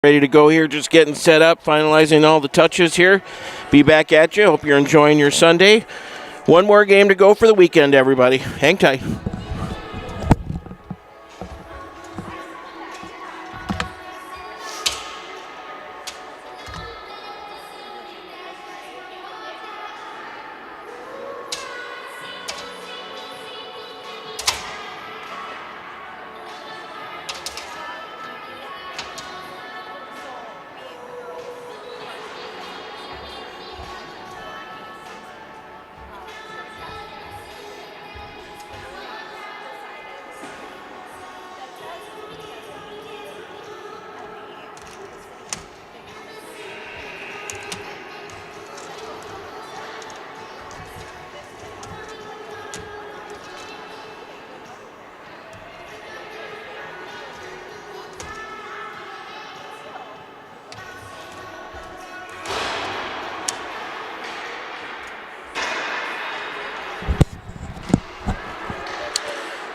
Ready to go here, just getting set up, finalizing all the touches here. Be back at you. Hope you're enjoying your Sunday. One more game to go for the weekend, everybody. Hang tight.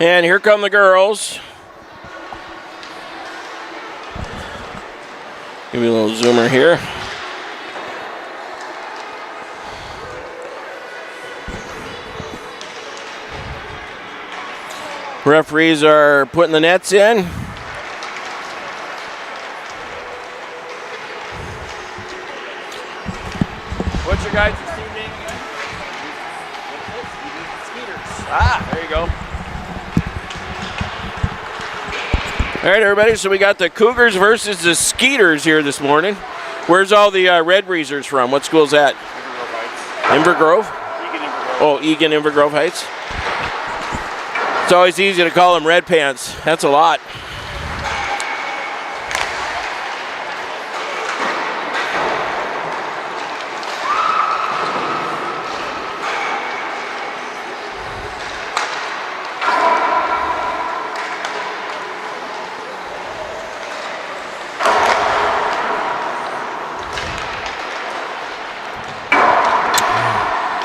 And here come the girls. Give me a little zoomer here. Referees are putting the nets in. What's your guys' team name again? Skeeters. Ah, there you go. All right, everybody, so we got the Cougars versus the Skeeters here this morning. Where's all the Red Breezers from? What school is that? Inver Grove? Oh, Egan Inver Grove Heights. It's always easy to call them Red Pants. That's a lot.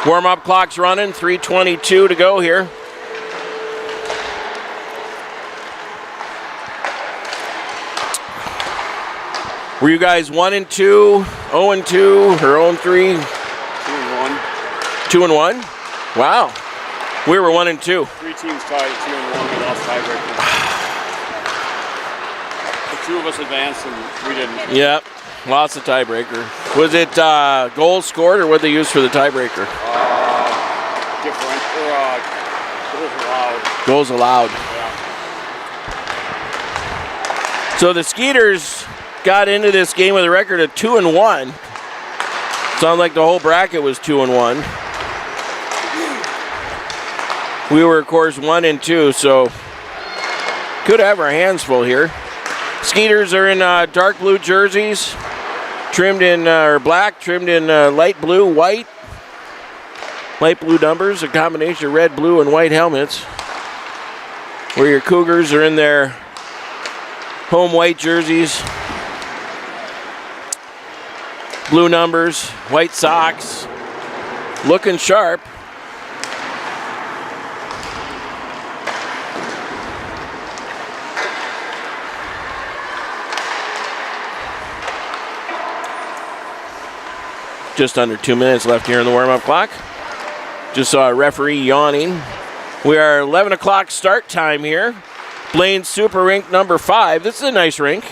Warm-up clock's running, 3:22 to go here. Were you guys 1-2, 0-2, or 0-3? 2-1. 2-1? Wow. We were 1-2. 3 teams tied at 2-1. We lost tiebreaker. The 2 of us advanced and we didn't. Yep. Lots of tiebreaker. Was it goals scored or what they used for the tiebreaker? Different. Goals allowed. Goals allowed. Yeah. So the Skeeters got into this game with a record of 2-1. Sounds like the whole bracket was 2-1. We were, of course, 1-2, so could have our hands full here. Skeeters are in dark blue jerseys, trimmed in black, trimmed in light blue, white. Light blue numbers, a combination of red, blue, and white helmets. Where your Cougars are in their home white jerseys. Blue numbers, white socks. Looking sharp. Just under 2 minutes left here in the warm-up clock. Just saw a referee yawning. We are 11 o'clock start time here. Blaine Super Rink number 5. This is a nice rink.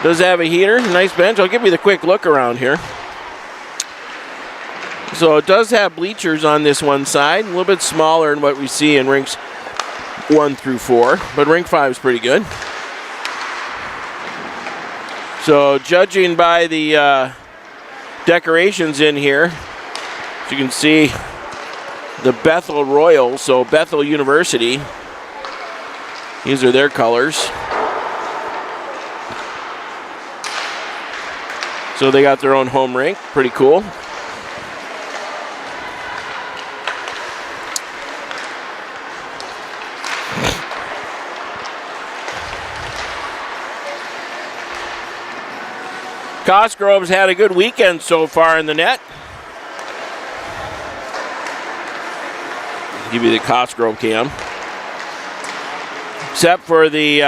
Does have a heater, nice bench. I'll give you the quick look around here. So it does have bleachers on this one side. A little bit smaller than what we see in rinks 1 through 4. But rink 5 is pretty good. So judging by the decorations in here, as you can see, the Bethel Royal, so Bethel University. These are their colors. So they got their own home rink, pretty cool. Cosgrove's had a good weekend so far in the net. Give you the Cosgrove cam. Except for the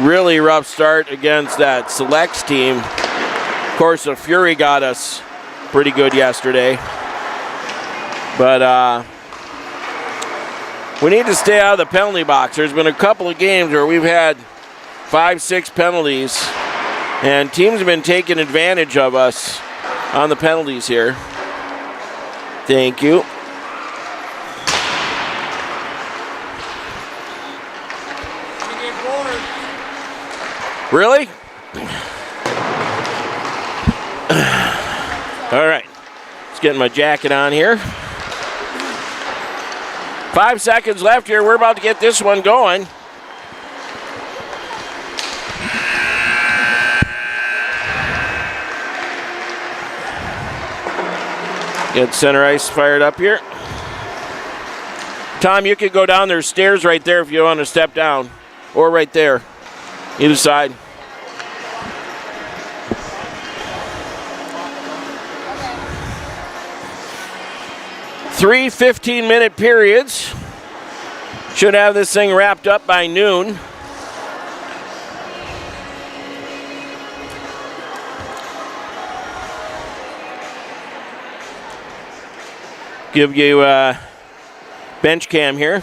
really rough start against that Selects team. Of course, the Fury got us pretty good yesterday. But we need to stay out of the penalty box. There's been a couple of games where we've had 5-6 penalties, and teams have been taking advantage of us on the penalties here. Thank you. Really? All right. Just getting my jacket on here. 5 seconds left here. We're about to get this one going. Get center ice fired up here. Tom, you could go down. There's stairs right there if you want to step down. Or right there. Either side. Three 15-minute periods. Should have this thing wrapped up by noon. Give you a bench cam here.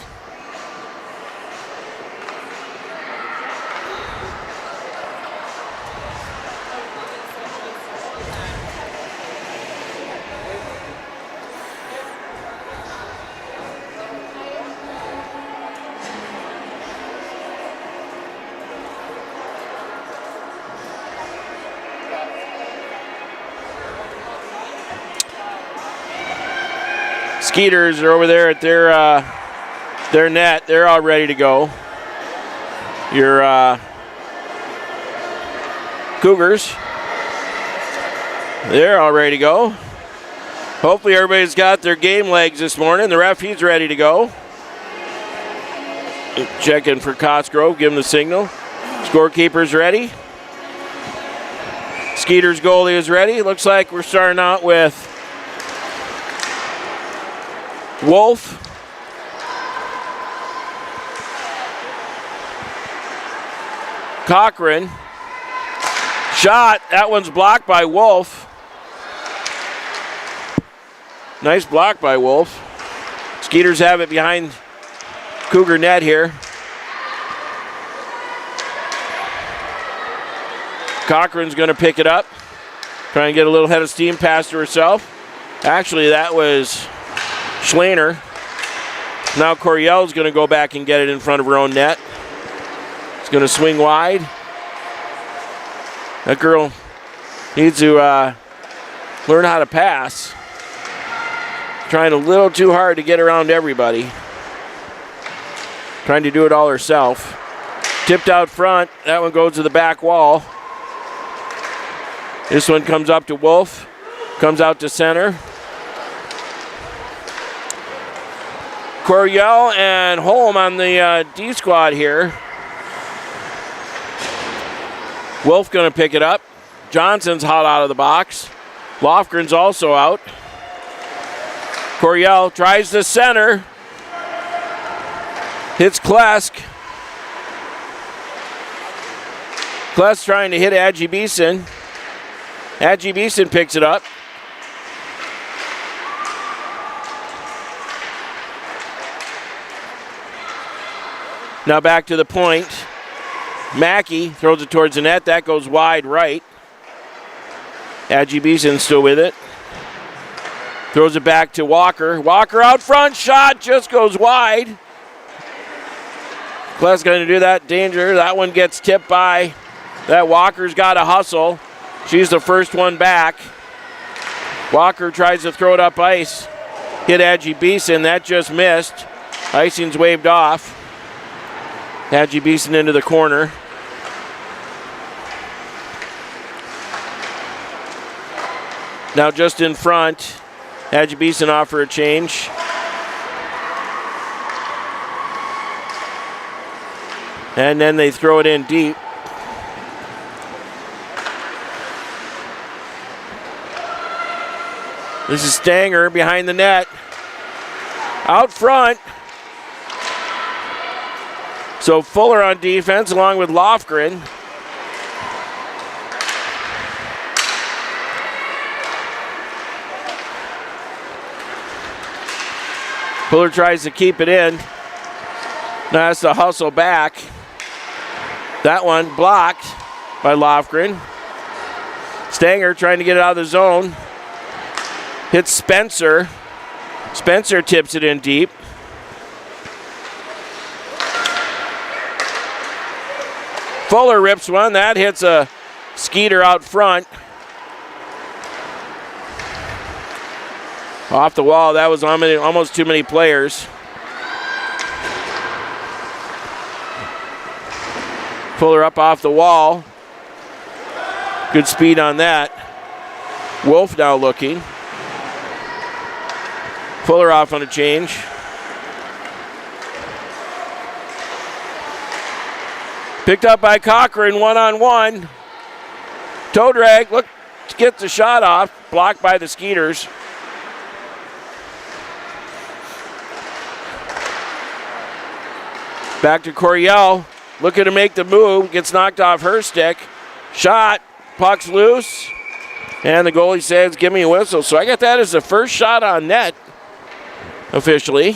Skeeters are over there at their net. They're all ready to go. Your Cougars, they're all ready to go. Hopefully everybody's got their game legs this morning. The ref, he's ready to go. Checking for Cosgrove, give him the signal. Scorekeeper's ready. Skeeter's goalie is ready. Looks like we're starting out with Wolf. Cochran. Shot. That one's blocked by Wolf. Nice block by Wolf. Skeeters have it behind Cougar net here. Cochran's going to pick it up. Try and get a little head of steam past to herself. Actually, that was Schlaner. Now Coriel's going to go back and get it in front of her own net. It's going to swing wide. That girl needs to learn how to pass. Trying a little too hard to get around everybody. Trying to do it all herself. Tipped out front. That one goes to the back wall. This one comes up to Wolf. Comes out to center. Coriel and Holm on the D squad here. Wolf going to pick it up. Johnson's hot out of the box. Lofgren's also out. Coriel tries the center. Hits Klesk. Klesk trying to hit Adji Beeson. Adji Beeson picks it up. Now back to the point. Mackey throws it towards the net. That goes wide right. Adji Beeson still with it. Throws it back to Walker. Walker out front. Shot just goes wide. Klesk going to do that. Danger. That one gets tipped by. That Walker's got to hustle. She's the first one back. Walker tries to throw it up ice. Hit Adji Beeson. That just missed. Icing's waved off. Adji Beeson into the corner. Now just in front, Adji Beeson off for a change. And then they throw it in deep. This is Stanger behind the net. Out front. So Fuller on defense along with Lofgren. Fuller tries to keep it in. Now has to hustle back. That one blocked by Lofgren. Stanger trying to get it out of the zone. Hits Spencer. Spencer tips it in deep. Fuller rips one. That hits a Skeeter out front. Off the wall. That was almost too many players. Fuller up off the wall. Good speed on that. Wolf now looking. Fuller off on a change. Picked up by Cochran, one-on-one. Toe drag, look, gets the shot off. Blocked by the Skeeters. Back to Coryell. Looking to make the move. Gets knocked off her stick. Shot. Puck's loose. And the goalie says, give me a whistle. So I got that as the first shot on net, officially.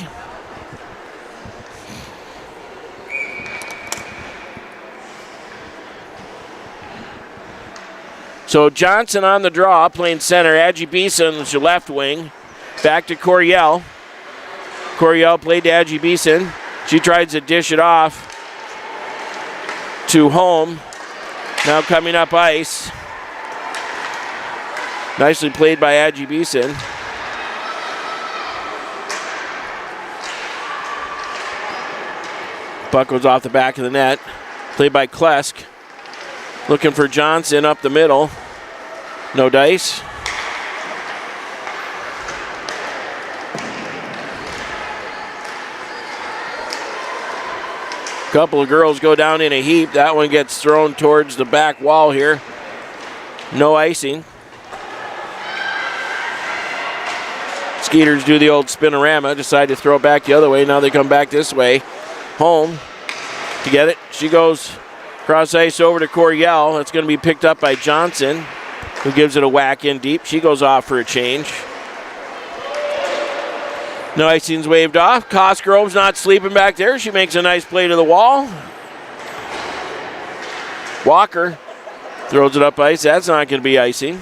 So Johnson on the draw, playing center. Adji Beeson's your left wing. Back to Coryell. Coryell played to Adji Beeson. She tries to dish it off to Holm. Now coming up ice. Nicely played by Adji Beeson. Puck goes off the back of the net. Played by Klesk. Looking for Johnson up the middle. No dice. Couple of girls go down in a heap. That one gets thrown towards the back wall here. No icing. Skeeters do the old spinorama. Decide to throw it back the other way. Now they come back this way. Home to get it. She goes cross ice over to Coryell. That's going to be picked up by Johnson, who gives it a whack in deep. She goes off for a change. No icing's waved off. Cosgrove's not sleeping back there. She makes a nice play to the wall. Walker throws it up ice. That's not going to be icing.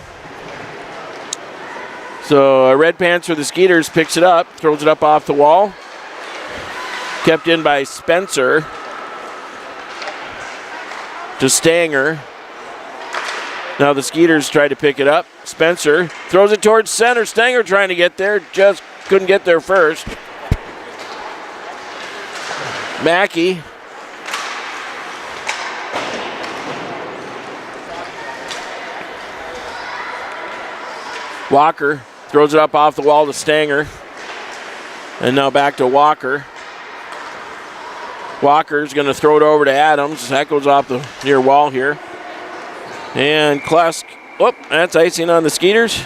So Red Pants for the Skeeters picks it up, throws it up off the wall. Kept in by Spencer to Stanger. Now the Skeeters try to pick it up. Spencer throws it towards center. Stanger trying to get there, just couldn't get there first. Mackey. Walker throws it up off the wall to Stanger. And now back to Walker. Walker's going to throw it over to Adams. That goes off the near wall here. And Klesk. Whoop, that's icing on the Skeeters.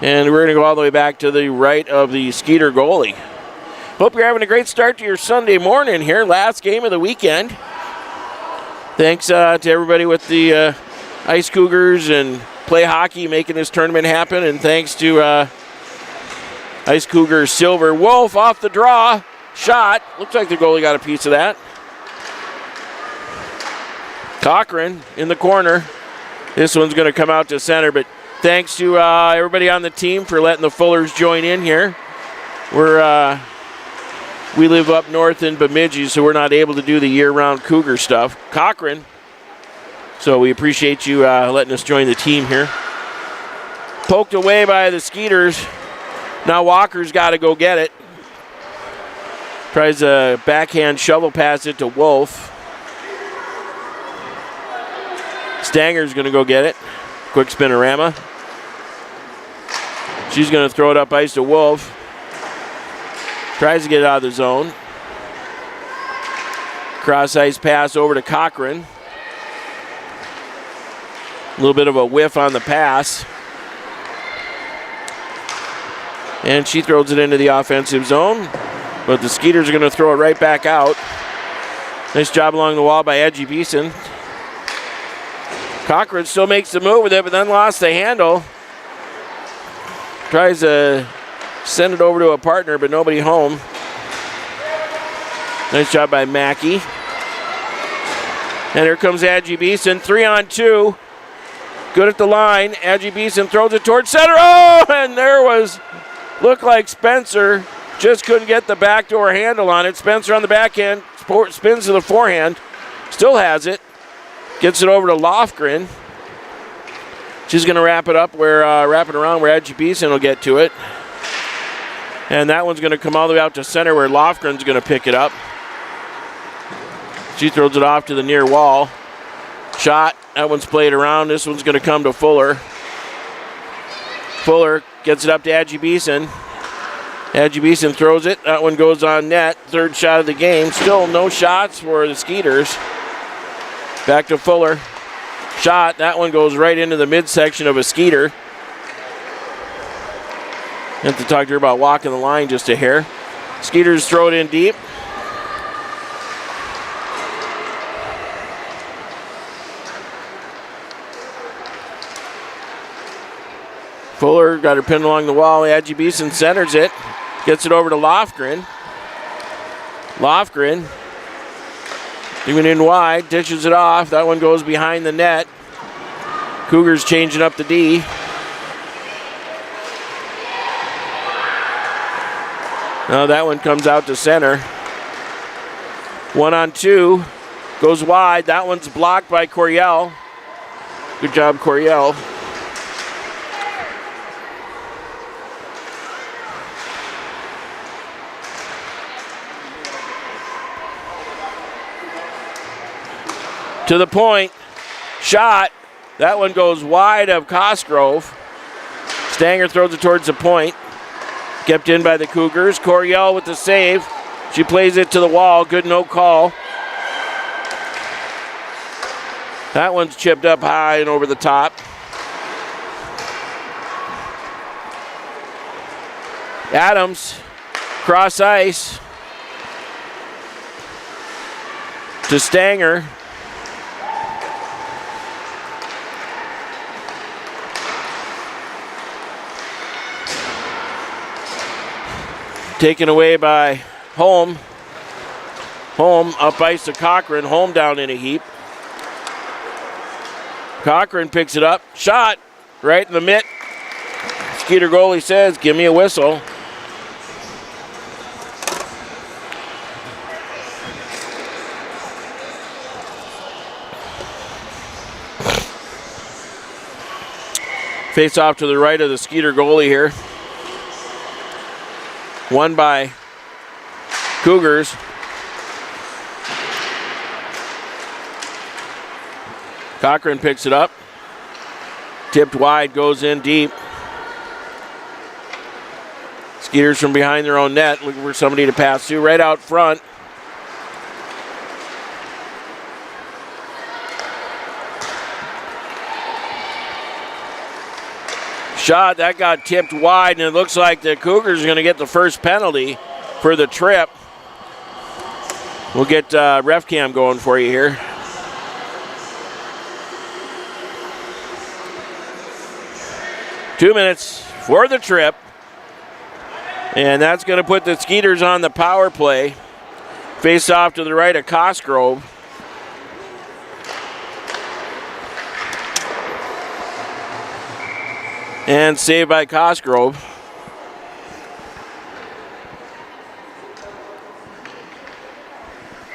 And we're going to go all the way back to the right of the Skeeter goalie. Hope you're having a great start to your Sunday morning here. Last game of the weekend. Thanks to everybody with the Ice Cougars and Play Hockey making this tournament happen. And thanks to Ice Cougars Silver. Wolf off the draw. Shot. Looks like the goalie got a piece of that. Cochran in the corner. This one's going to come out to center, but thanks to everybody on the team for letting the Fullers join in here. We live up north in Bemidji, so we're not able to do the year-round Cougar stuff. Cochran. So we appreciate you letting us join the team here. Poked away by the Skeeters. Now Walker's got to go get it. Tries a backhand shovel pass it to Wolf. Stanger's going to go get it. Quick spinorama. She's going to throw it up ice to Wolf. Tries to get it out of the zone. Cross ice pass over to Cochran. A little bit of a whiff on the pass. And she throws it into the offensive zone. But the Skeeters are going to throw it right back out. Nice job along the wall by Edgy Beeson. Cochran still makes the move with it, but then lost the handle. Tries to send it over to a partner, but nobody home. Nice job by Mackey. And here comes Edgy Beeson, 3-on-2. Good at the line. Edgy Beeson throws it towards center. Oh, and there was, looked like Spencer just couldn't get the backdoor handle on it. Spencer on the backhand, spins to the forehand, still has it. Gets it over to Lofgren. She's going to wrap it up wrap it around where Edgy Beeson will get to it. And that one's going to come all the way out to center where Lofgren's going to pick it up. She throws it off to the near wall. Shot. That one's played around. This one's going to come to Fuller. Fuller gets it up to Edgy Beeson. Edgy Beeson throws it. That one goes on net. Third shot of the game. Still no shots for the Skeeters. Back to Fuller. Shot. That one goes right into the midsection of a Skeeter. Have to talk to her about walking the line just a hair. Skeeters throw it in deep. Fuller got her pinned along the wall. Edgy Beeson centers it. Gets it over to Lofgren. Lofgren doing in wide, dishes it off. That one goes behind the net. Cougars changing up the D. Now that one comes out to center. 1-on-2. Goes wide. That one's blocked by Coryell. Good job, Coryell. To the point. Shot. That one goes wide of Cosgrove. Stanger throws it towards the point. Kept in by the Cougars. Coryell with the save. She plays it to the wall. Good no call. That one's chipped up high and over the top. Adams. Cross ice. To Stanger. Taken away by Holm. Holm up ice to Cochran. Holm down in a heap. Cochran picks it up. Shot right in the mitt. Skeeter goalie says, give me a whistle. Face off to the right of the Skeeter goalie here. Won by Cougars. Cochran picks it up. Tipped wide, goes in deep. Skeeters from behind their own net, looking for somebody to pass to. Right out front. Shot, that got tipped wide, and it looks like the Cougars are going to get the first penalty for the trip. We'll get ref cam going for you here. Two minutes for the trip. And that's going to put the Skeeters on the power play. Face off to the right of Cosgrove. And saved by Cosgrove.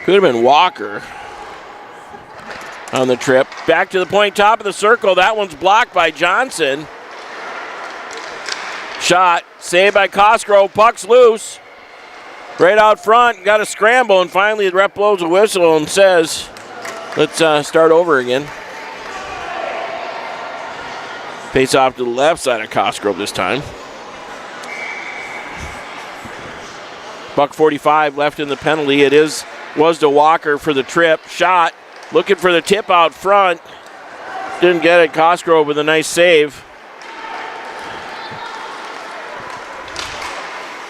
Could have been Walker on the trip. Back to the point, top of the circle. That one's blocked by Johnson. Shot, saved by Cosgrove. Puck's loose. Right out front, got a scramble, and finally the ref blows a whistle and says, let's start over again. Face off to the left side of Cosgrove this time. $1:45 left in the penalty. It was to Walker for the trip. Shot, looking for the tip out front. Didn't get it. Cosgrove with a nice save.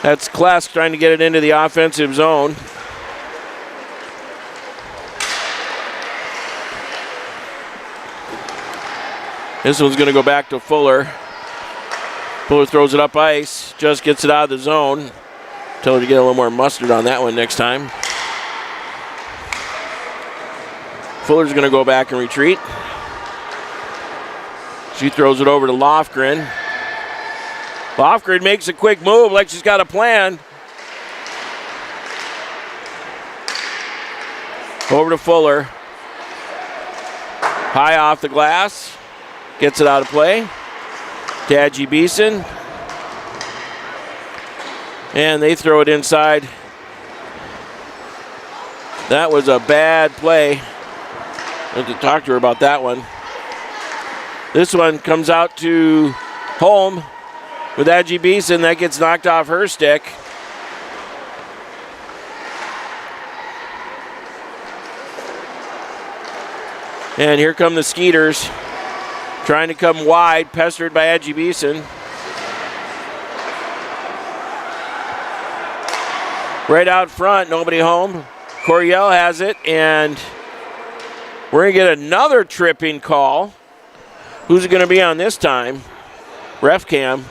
That's Klesk trying to get it into the offensive zone. This one's going to go back to Fuller. Fuller throws it up ice, just gets it out of the zone. Tell her to get a little more mustard on that one next time. Fuller's going to go back and retreat. She throws it over to Lofgren. Lofgren makes a quick move like she's got a plan. Over to Fuller. High off the glass. Gets it out of play. Tadji Beeson. And they throw it inside. That was a bad play. I have to talk to her about that one. This one comes out to Holm with Tadji Beeson. That gets knocked off her stick. And here come the Skeeters. Trying to come wide, pestered by Tadji Beeson. Right out front, nobody home. Coryell has it, and we're going to get another tripping call. Who's it going to be on this time? Ref cam.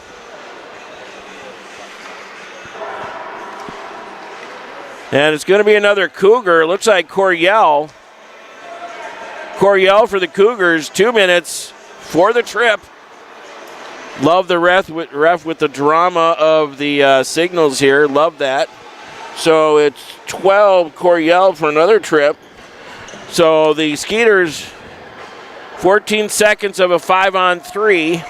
And it's going to be another Cougar. It looks like Coryell. Coryell for the Cougars, 2 minutes for the trip. Love the ref with the drama of the signals here. Love that. So it's 12 Coryell for another trip. So the Skeeters, 14 seconds of a 5-on-3.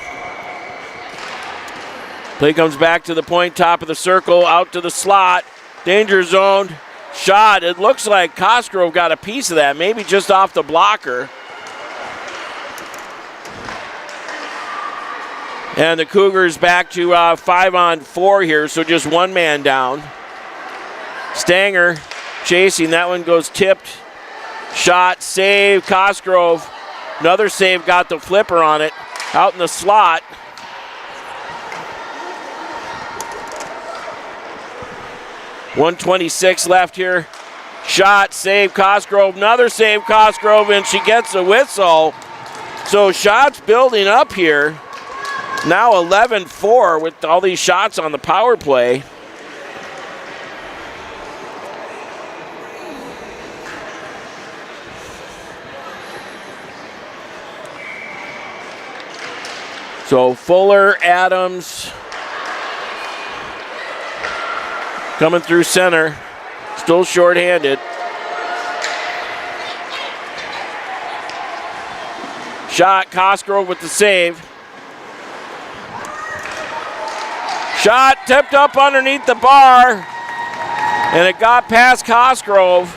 Play comes back to the point, top of the circle, out to the slot. Danger zone. Shot. It looks like Cosgrove got a piece of that, maybe just off the blocker. And the Cougars back to 5-on-4 here, so just one man down. Stanger chasing. That one goes tipped. Shot, save, Cosgrove. Another save, got the flipper on it. Out in the slot. .126 left here. Shot, save, Cosgrove. Another save, Cosgrove, and she gets a whistle. So shots building up here. Now 11-4 with all these shots on the power play. So Fuller, Adams coming through center, still shorthanded. Shot, Cosgrove with the save. Shot tipped up underneath the bar, and it got past Cosgrove.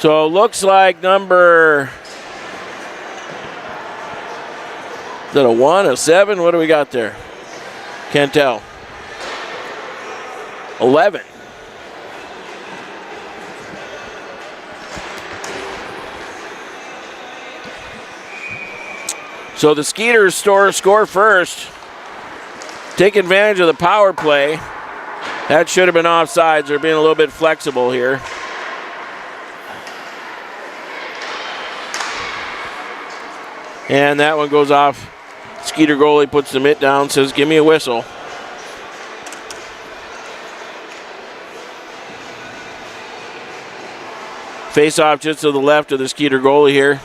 So it looks like number, is that a 1, a 7? What do we got there? Can't tell. 11. So the Skeeters score first. Take advantage of the power play. That should have been offsides. They're being a little bit flexible here. And that one goes off. Skeeter goalie puts the mitt down, says, give me a whistle. Face off just to the left of the Skeeter goalie here.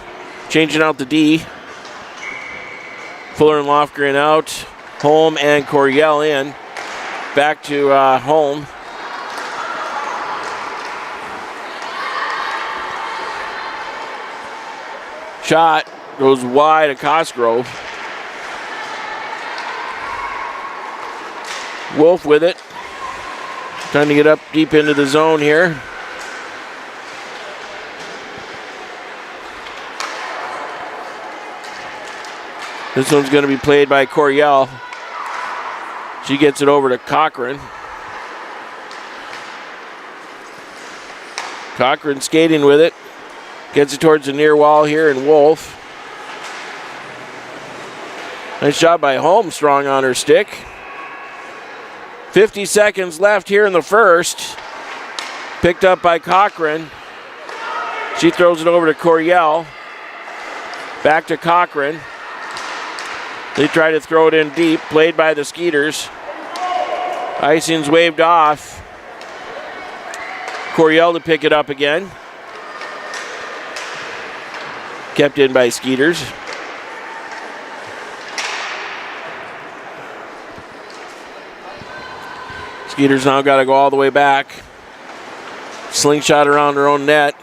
Changing out the D. Fuller and Lofgren out. Holm and Coryell in. Back to Holm. Shot goes wide of Cosgrove. Wolf with it. Trying to get up deep into the zone here. This one's going to be played by Coryell. She gets it over to Cochran. Cochran skating with it. Gets it towards the near wall here, and Wolf. Nice job by Holm, strong on her stick. 50 seconds left here in the first. Picked up by Cochran. She throws it over to Coryell. Back to Cochran. They try to throw it in deep, played by the Skeeters. Icing's waved off. Coryell to pick it up again. Kept in by Skeeters. Skeeters now got to go all the way back. Slingshot around her own net.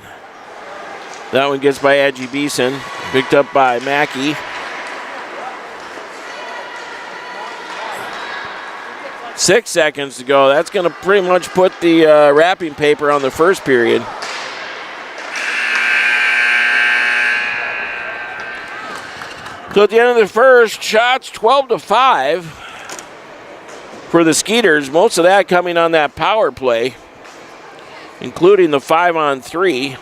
That one gets by Edgy Beeson. Picked up by Mackey. 6 seconds to go. That's going to pretty much put the wrapping paper on the first period. So at the end of the first, shots 12-5 for the Skeeters. Most of that coming on that power play, including the 5-on-3.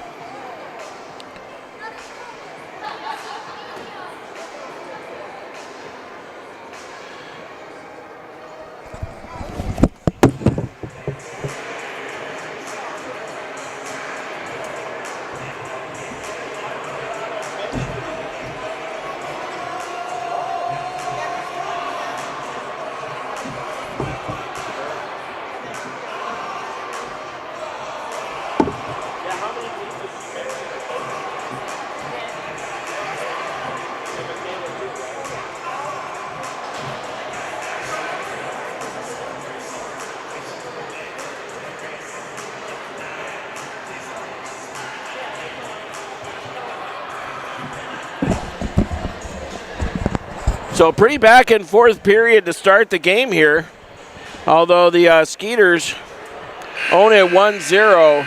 So pretty back and forth period to start the game here. Although the Skeeters own it 1-0.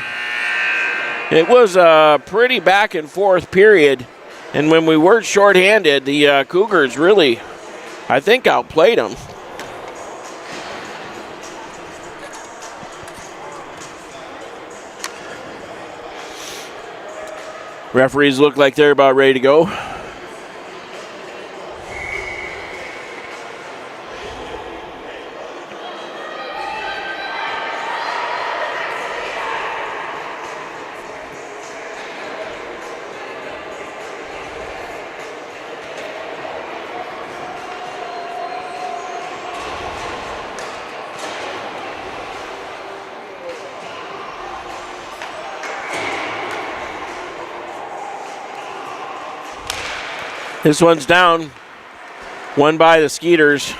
It was a pretty back and forth period. And when we were shorthanded, the Cougars really, I think, outplayed them. Referees look like they're about ready to go. This one's down. One by the Skeeters.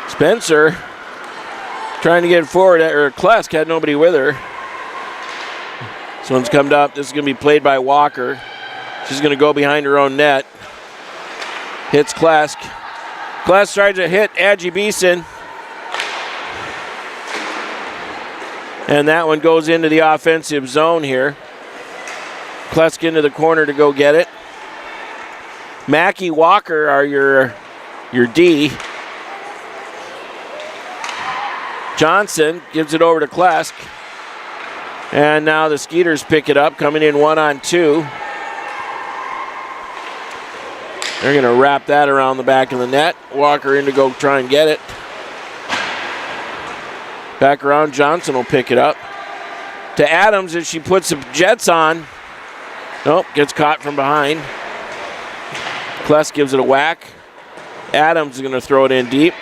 Spencer trying to get forward, or Klesk had nobody with her. This one's come up. This is going to be played by Walker. She's going to go behind her own net. Hits Klesk. Klesk tries to hit Edgy Beeson. And that one goes into the offensive zone here. Klesk into the corner to go get it. Mackey, Walker are your D. Johnson gives it over to Klesk. And now the Skeeters pick it up, coming in 1-on-2. They're going to wrap that around the back of the net. Walker in to go try and get it. Back around, Johnson will pick it up. To Adams as she puts the Jets on. Nope, gets caught from behind. Klesk gives it a whack. Adams is going to throw it in deep.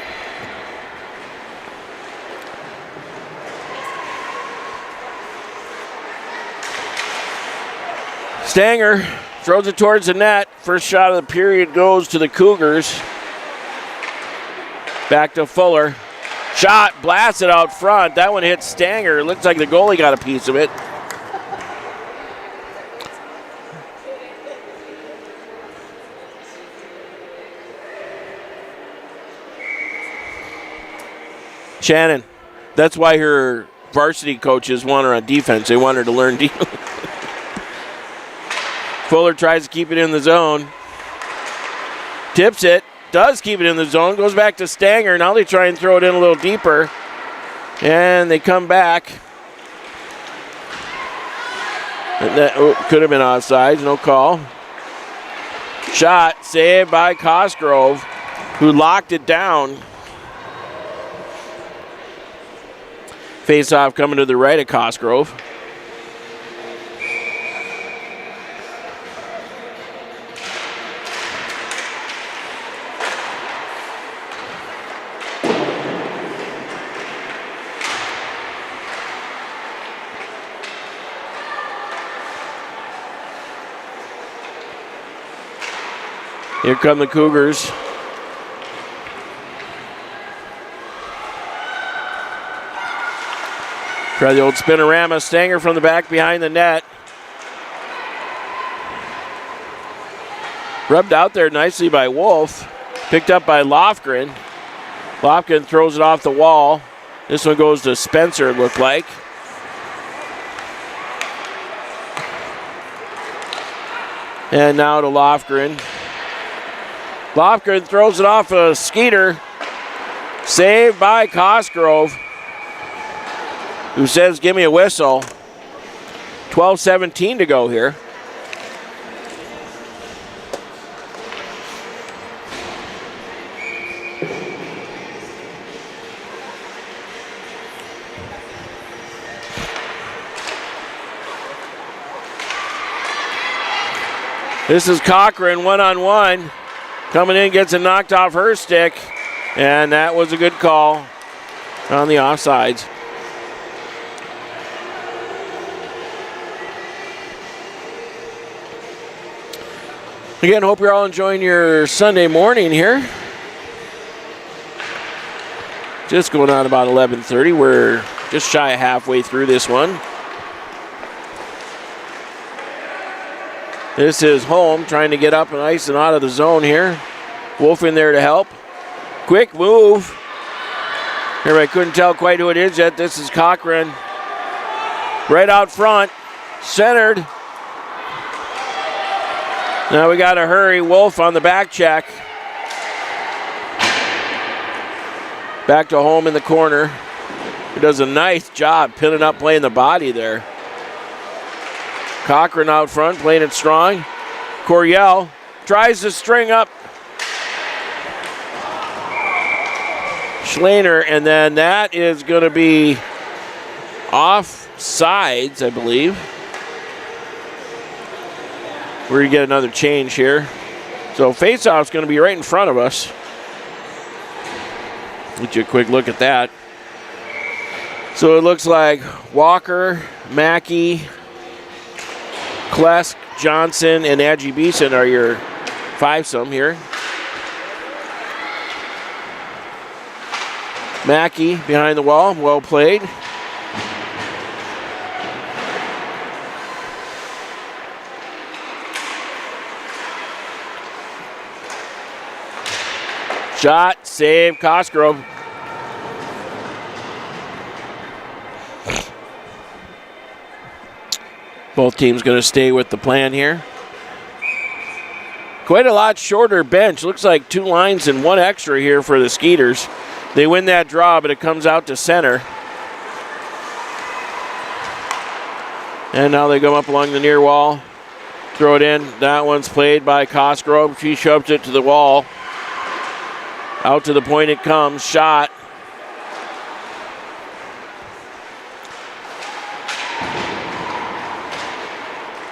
Stanger throws it towards the net. First shot of the period goes to the Cougars. Back to Fuller. Shot blasted out front. That one hit Stanger. It looks like the goalie got a piece of it. Shannon. That's why her varsity coaches want her on defense. They want her to learn defense. Fuller tries to keep it in the zone. Tips it. Does keep it in the zone. Goes back to Stanger. Now they try and throw it in a little deeper. And they come back. And that could have been offside. No call. Shot saved by Cosgrove, who locked it down. Face off coming to the right of Cosgrove. Here come the Cougars. Try the old spinorama. Stanger from the back behind the net. Rubbed out there nicely by Wolf. Picked up by Lofgren. Lofgren throws it off the wall. This one goes to Spencer, it looked like. And now to Lofgren. Lofgren throws it off a Skeeter. Saved by Cosgrove, who says, give me a whistle. 12:17 to go here. This is Cochran one-on-one. Coming in, gets it knocked off her stick. And that was a good call on the offsides. Again, hope you're all enjoying your Sunday morning here. Just going on about 11:30. We're just shy of halfway through this one. This is Holm trying to get up and ice and out of the zone here. Wolf in there to help. Quick move. Everybody couldn't tell quite who it is yet. This is Cochran. Right out front. Centered. Now we got to hurry. Wolf on the back check. Back to Holm in the corner. He does a nice job pinning up, playing the body there. Cochran out front, playing it strong. Coryell tries to string up Schlaner, and then that is going to be off sides, I believe. We're going to get another change here. So face-off's going to be right in front of us. Get you a quick look at that. So it looks like Walker, Mackey, Klesk, Johnson, and Adji Beeson are your fivesome here. Mackey behind the wall, well played. Shot, save, Cosgrove. Both teams going to stay with the plan here. Quite a lot shorter bench. Looks like two lines and one extra here for the Skeeters. They win that draw, but it comes out to center. And now they come up along the near wall. Throw it in. That one's played by Cosgrove. She shoves it to the wall. Out to the point it comes. Shot.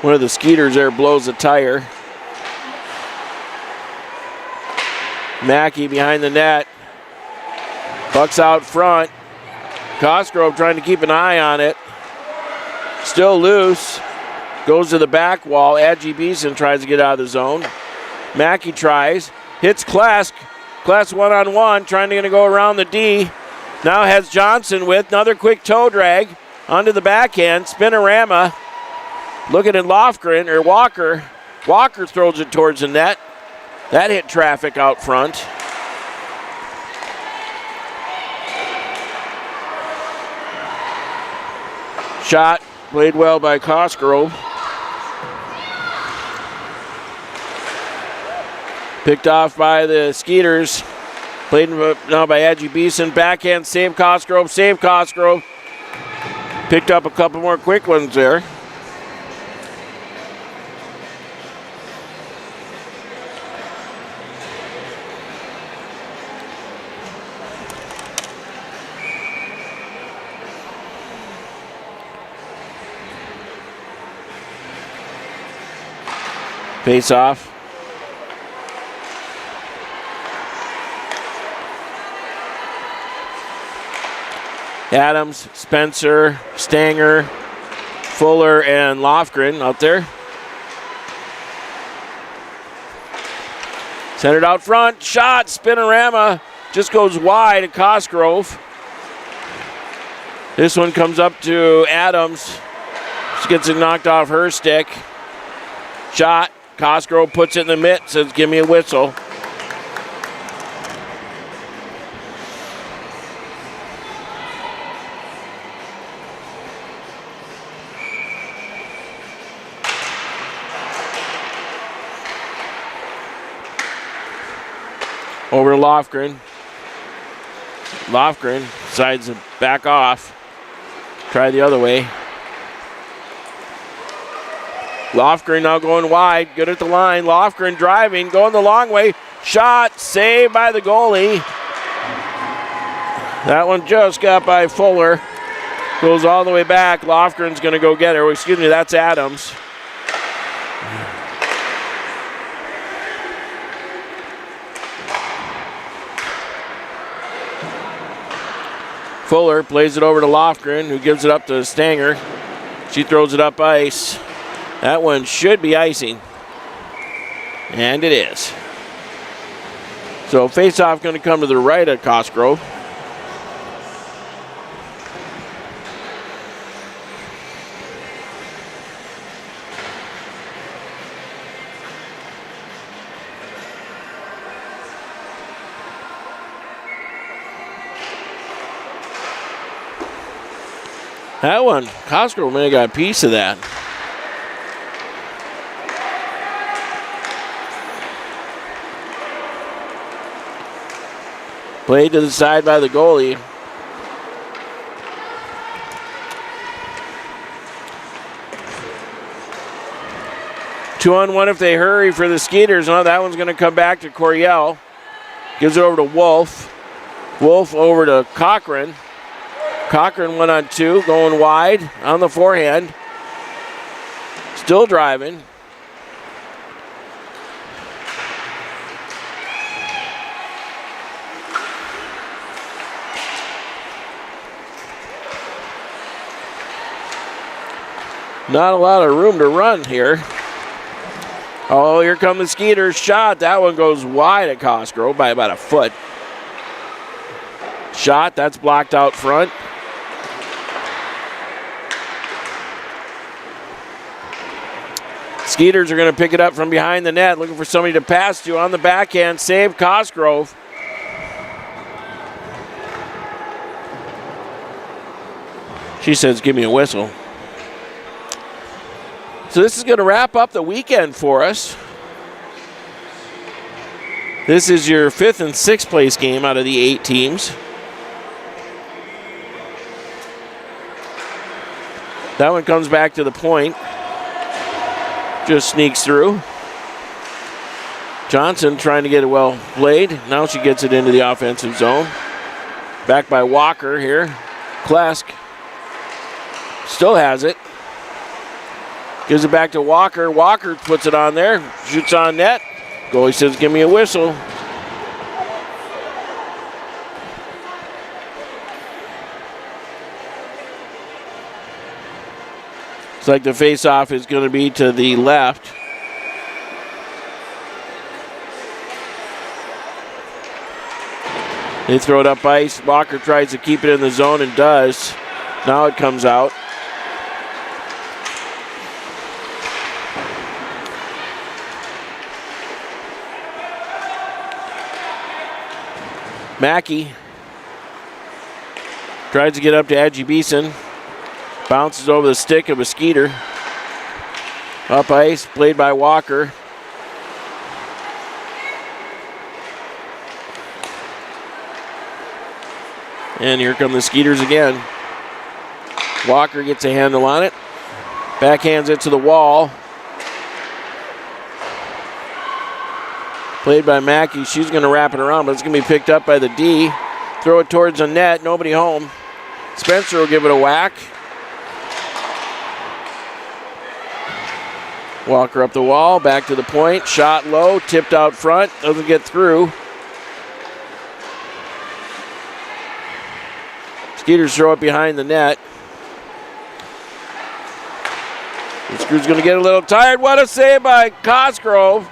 One of the Skeeters there blows a tire. Mackey behind the net. Bucks out front. Cosgrove trying to keep an eye on it. Still loose. Goes to the back wall. Adji Beeson tries to get out of the zone. Mackey tries. Hits Klesk. Klesk one-on-one. Trying to go around the D. Now has Johnson with another quick toe drag. Onto the backhand. Spinorama. Looking at Lofgren, or Walker. Walker throws it towards the net. That hit traffic out front. Shot played well by Cosgrove. Picked off by the Skeeters. Played now by Adji Beeson. Backhand, save Cosgrove, save Cosgrove. Picked up a couple more quick ones there. Face off. Adams, Spencer, Stanger, Fuller, and Lofgren out there. Centered out front, shot, spinorama, just goes wide at Cosgrove. This one comes up to Adams. She gets it knocked off her stick. Shot, Cosgrove puts it in the mitt, says, give me a whistle. Over to Lofgren. Lofgren decides to back off. Try the other way. Lofgren now going wide. Good at the line. Lofgren driving. Going the long way. Shot. Saved by the goalie. That one just got by Fuller. Goes all the way back. Lofgren's going to go get her. Excuse me, that's Adams. Fuller plays it over to Lofgren, who gives it up to Stanger. She throws it up ice. That one should be icing. And it is. So face-off going to come to the right at Cosgrove. That one, Cosgrove may have got a piece of that. Played to the side by the goalie. Two on one if they hurry for the Skeeters. No, that one's going to come back to Coryell. Gives it over to Wolf. Wolf over to Cochran. Cochran 1-on-2, going wide on the forehand. Still driving. Not a lot of room to run here. Oh, here come the Skeeters. Shot. That one goes wide at Cosgrove by about a foot. Shot. That's blocked out front. Skeeters are going to pick it up from behind the net, looking for somebody to pass to on the backhand. Save Cosgrove. She says, give me a whistle. So this is going to wrap up the weekend for us. This is your 5th and 6th place game out of the 8 teams. That one comes back to the point. Just sneaks through. Johnson trying to get it well played. Now she gets it into the offensive zone. Back by Walker here. Klesk still has it. Gives it back to Walker. Walker puts it on there. Shoots on net. Goalie says, give me a whistle. Looks like the face-off is going to be to the left. They throw it up ice. Walker tries to keep it in the zone and does. Now it comes out. Mackey tries to get up to Adji Beeson. Bounces over the stick of a Skeeter. Up ice, played by Walker. And here come the Skeeters again. Walker gets a handle on it. Backhands it to the wall. Played by Mackey. She's going to wrap it around, but it's going to be picked up by the D. Throw it towards the net. Nobody home. Spencer will give it a whack. Walker up the wall, back to the point, shot low, tipped out front, doesn't get through. Skeeters throw it behind the net. This crew's going to get a little tired. What a save by Cosgrove.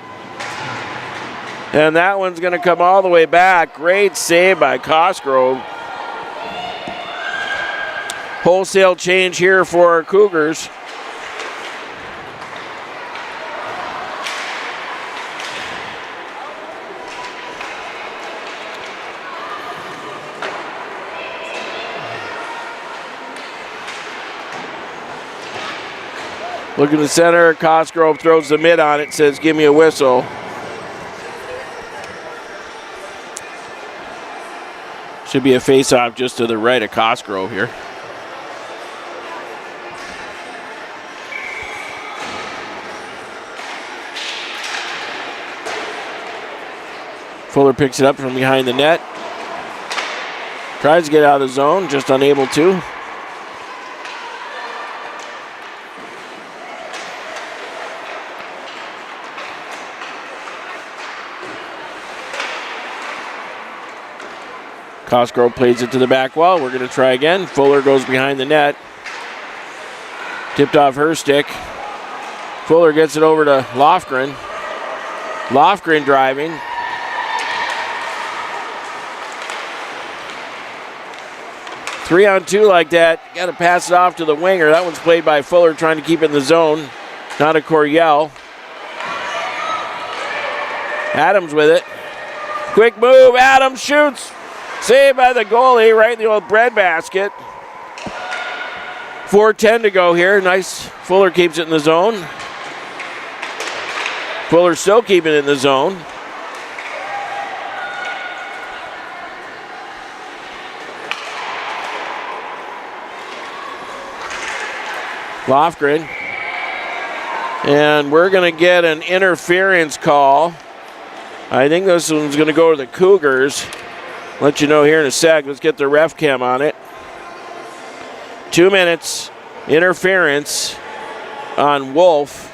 And that one's going to come all the way back. Great save by Cosgrove. Wholesale change here for our Cougars. Look in the center. Cosgrove throws the mid on it, says, give me a whistle. Should be a face-off just to the right of Cosgrove here. Fuller picks it up from behind the net. Tries to get out of the zone, just unable to. Cosgrove plays it to the back wall. We're going to try again. Fuller goes behind the net. Tipped off her stick. Fuller gets it over to Lofgren. Lofgren driving. Three on two like that. Got to pass it off to the winger. That one's played by Fuller, trying to keep it in the zone. Not a Coryell. Adams with it. Quick move. Adams shoots. Saved by the goalie right in the old breadbasket. 4:10 to go here. Nice. Fuller keeps it in the zone. Fuller still keeping it in the zone. Lofgren. And we're going to get an interference call. I think this one's going to go to the Cougars. Let you know here in a sec. Let's get the ref cam on it. 2 minutes. Interference on Wolf.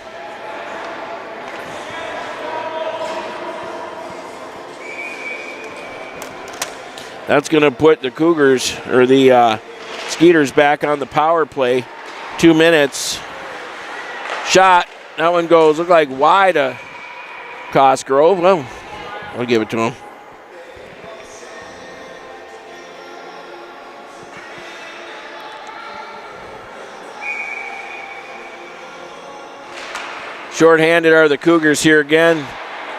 That's going to put the Cougars, or the Skeeters, back on the power play. 2 minutes. Shot. That one goes, look like wide to Cosgrove. Well, I'll give it to him. Short-handed are the Cougars here again.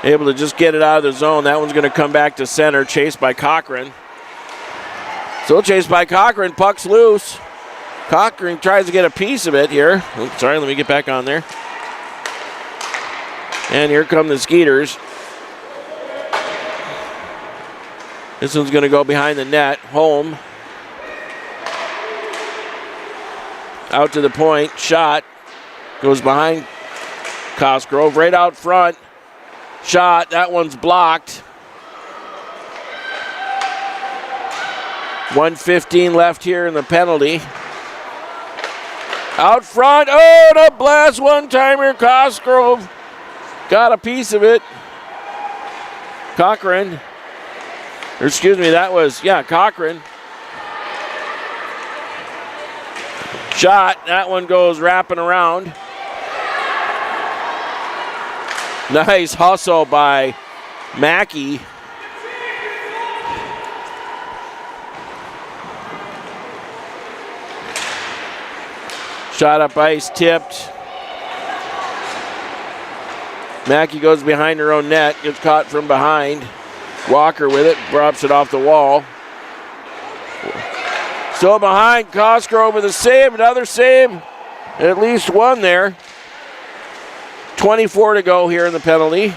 Able to just get it out of the zone. That one's going to come back to center, chased by Cochran. Still chased by Cochran. Puck's loose. Cochran tries to get a piece of it here. Oops, sorry, let me get back on there. And here come the Skeeters. This one's going to go behind the net. Home. Out to the point. Shot. Goes behind Cosgrove. Right out front. Shot. That one's blocked. 1:15 left here in the penalty. Out front. Oh, the blast one-timer. Cosgrove got a piece of it. Cochran. Or excuse me, that was, Cochran. Shot. That one goes wrapping around. Nice hustle by Mackey. Shot up ice, tipped. Mackey goes behind her own net, gets caught from behind. Walker with it, drops it off the wall. Still behind, Cosgrove with a save, another save. At least one there. 24 to go here in the penalty.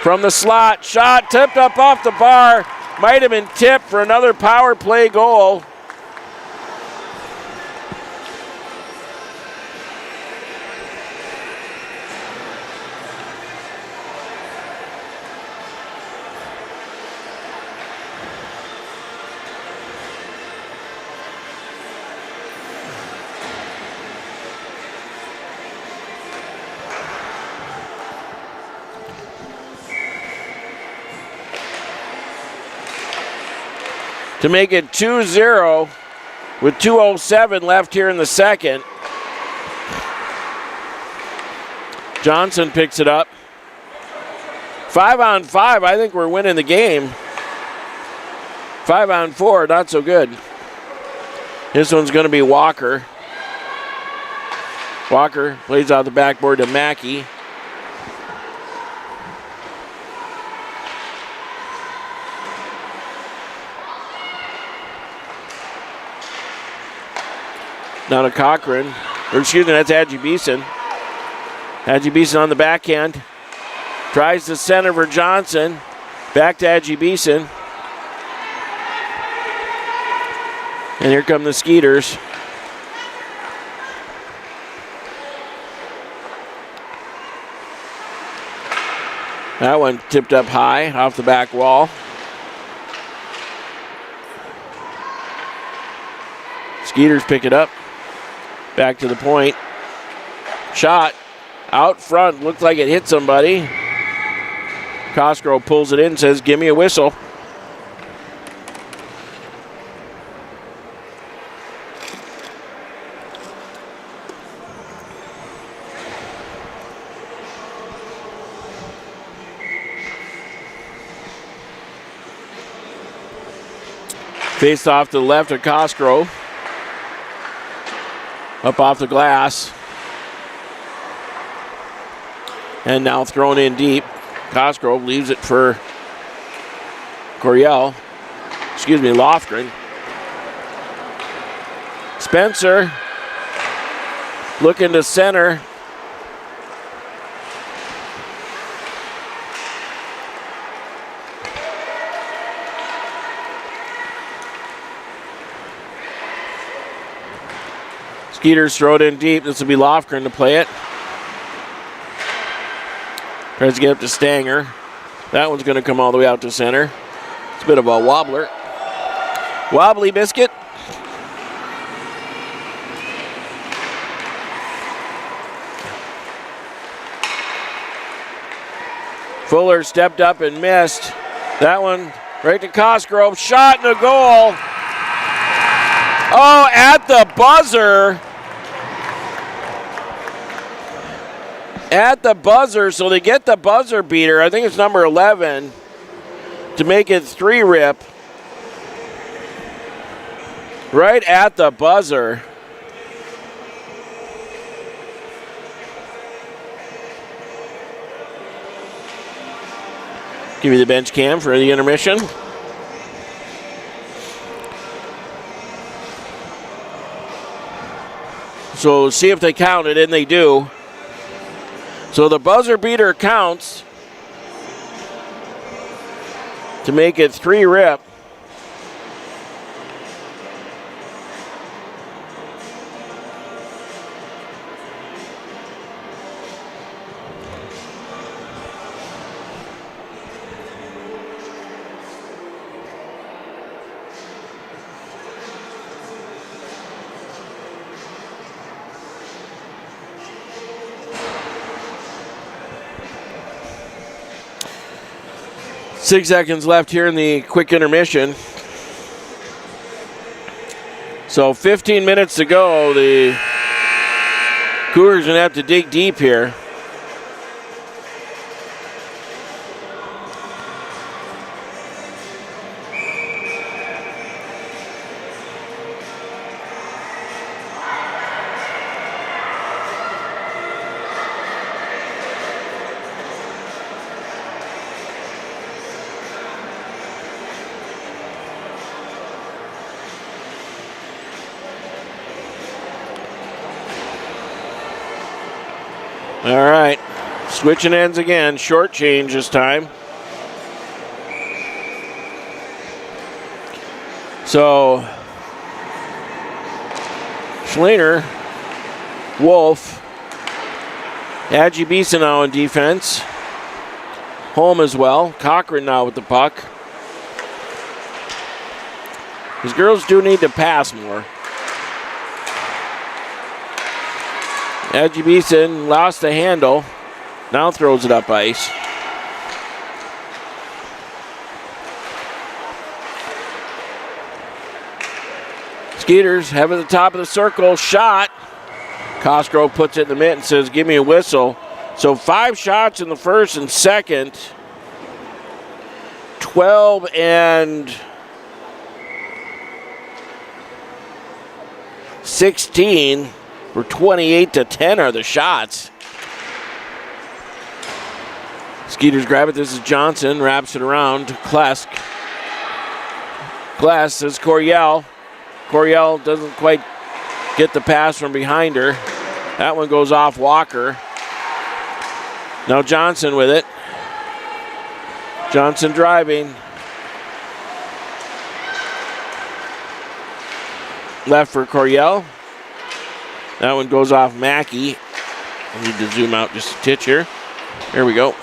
From the slot, shot tipped up off the bar. Might have been tipped for another power play goal. to make it 2-0 with 2:07 left here in the second. Johnson picks it up. 5-on-5, I think we're winning the game. 5-on-4, not so good. This one's going to be Walker. Walker plays out the backboard to Mackey. Now to Cochran. Or excuse me, that's Adji Beeson. Adji Beeson on the backhand. Tries to center for Johnson. Back to Adji Beeson. And here come the Skeeters. That one tipped up high off the back wall. Skeeters pick it up. Back to the point. Shot out front. Looked like it hit somebody. Cosgrove pulls it in, says, "Give me a whistle." Face off to the left of Cosgrove. Up off the glass. And now thrown in deep. Cosgrove leaves it for Lofgren. Spencer looking to center. Skeeters throw it in deep. This will be Lofgren to play it. Tries to get up to Stanger. That one's going to come all the way out to center. It's a bit of a wobbler. Wobbly biscuit. Fuller stepped up and missed. That one right to Cosgrove. Shot and a goal. Oh, at the buzzer. At the buzzer, so they get the buzzer beater. I think it's number 11 to make it 3-rip. Right at the buzzer. Give you the bench cam for the intermission. So see if they count it, and they do. So the buzzer beater counts to make it 3-rip. Six seconds left here in the quick intermission. So 15 minutes to go. The Cougars going to have to dig deep here. All right, switching ends again. Short change this time. So, Schlaner, Wolf, Adji Beeson now on defense. Holm as well. Cochran now with the puck. These girls do need to pass more. Adji Beeson lost the handle. Now throws it up ice. Skeeters have at the top of the circle. Shot. Cosgrove puts it in the mitt and says, give me a whistle. So 5 shots in the first and second. 12 and 16 for 28 to 10 are the shots. Skeeters grab it. This is Johnson. Wraps it around to Klesk. Klesk says Coryell. Coryell doesn't quite get the pass from behind her. That one goes off Walker. Now Johnson with it. Johnson driving. Left for Coryell. That one goes off Mackey. I need to zoom out just a titch here. There we go.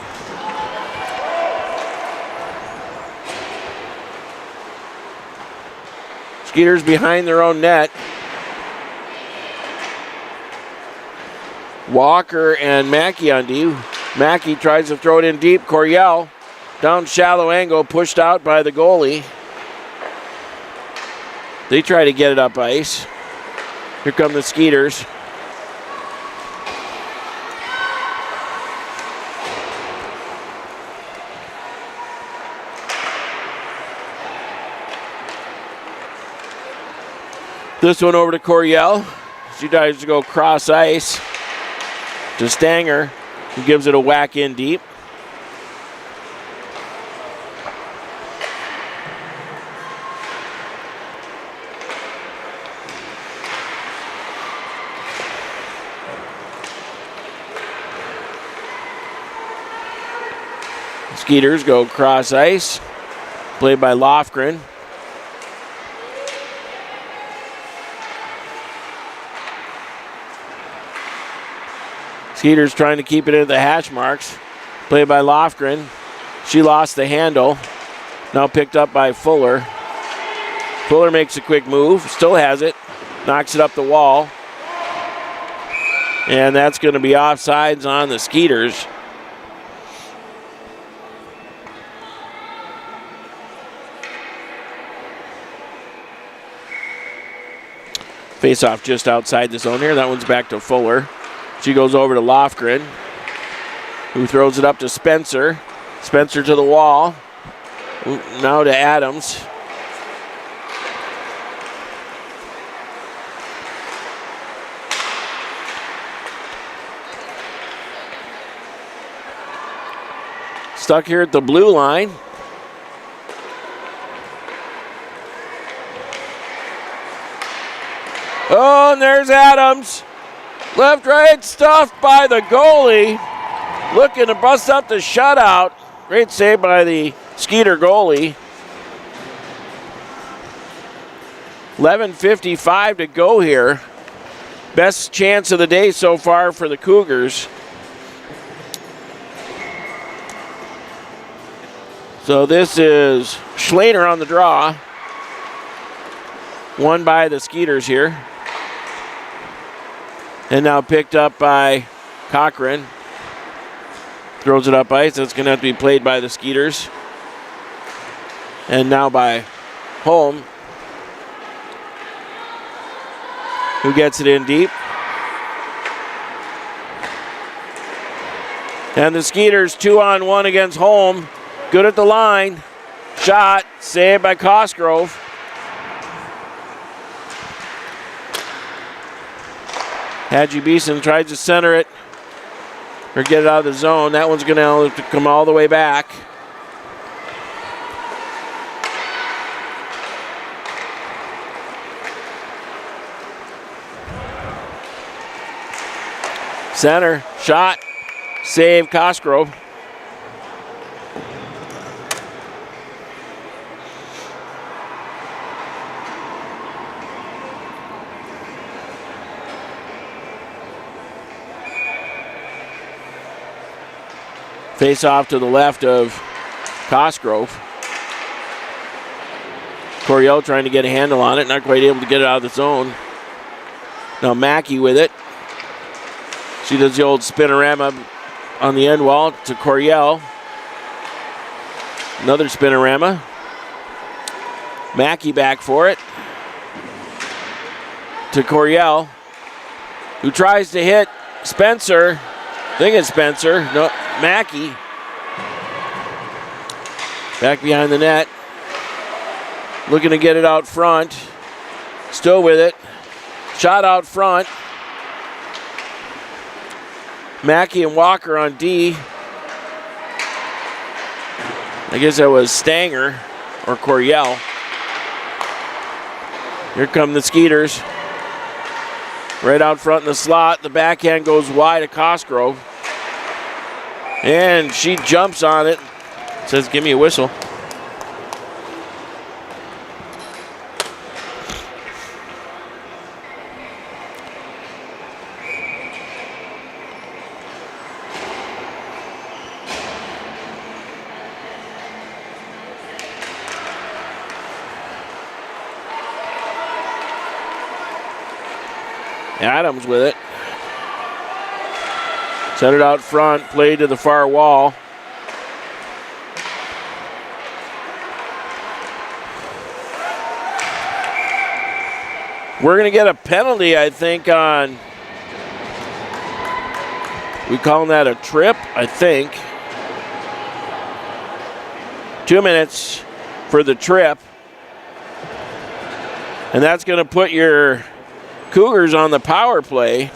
Skeeters behind their own net. Walker and Mackey on D. Mackey tries to throw it in deep. Coryell down shallow angle, pushed out by the goalie. They try to get it up ice. Here come the Skeeters. This one over to Coryell. She tries to go cross ice to Stanger, who gives it a whack in deep. Skeeters go cross ice, played by Lofgren. Skeeters trying to keep it into the hash marks. Played by Lofgren. She lost the handle. Now picked up by Fuller. Fuller makes a quick move. Still has it. Knocks it up the wall. And that's going to be offsides on the Skeeters. Face-off just outside the zone here. That one's back to Fuller. She goes over to Lofgren, who throws it up to Spencer. Spencer to the wall. Now to Adams. Stuck here at the blue line. Oh, and there's Adams. Left, right, stuffed by the goalie. Looking to bust up the shutout. Great save by the Skeeter goalie. 11:55 to go here. Best chance of the day so far for the Cougars. So this is Schlater on the draw. Won by the Skeeters here. And now picked up by Cochran. Throws it up ice. That's going to have to be played by the Skeeters. And now by Holm, who gets it in deep. And the Skeeters 2-on-1 against Holm. Good at the line. Shot. Saved by Cosgrove. Hadji Beeson tries to center it or get it out of the zone. That one's going to have to come all the way back. Center, shot, save Cosgrove. Face off to the left of Cosgrove. Coryell trying to get a handle on it, not quite able to get it out of the zone. Now Mackey with it. She does the old spinorama on the end wall to Coryell. Another spinorama. Mackey back for it. to Coryell, who tries to hit Spencer. I think it's Spencer. No, Mackey. Back behind the net. Looking to get it out front. Still with it. Shot out front. Mackey and Walker on D. I guess that was Stanger or Coryell. Here come the Skeeters. Right out front in the slot. The backhand goes wide of Cosgrove. And she jumps on it. Says, give me a whistle. Adams with it. Set it out front, played to the far wall. We're going to get a penalty, I think, on, we calling that a trip, I think. 2 minutes for the trip. And that's going to put your Cougars on the power play.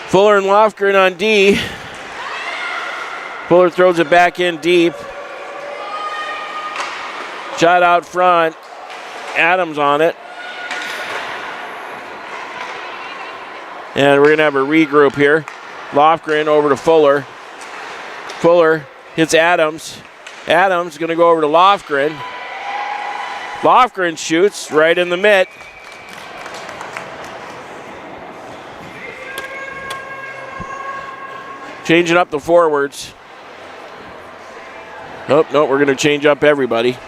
Fuller and Lofgren on D. Fuller throws it back in deep. Shot out front. Adams on it. And we're going to have a regroup here. Lofgren over to Fuller. Fuller hits Adams. Adams going to go over to Lofgren. Lofgren shoots right in the mitt. Changing up the forwards. Oh, no, we're going to change up everybody.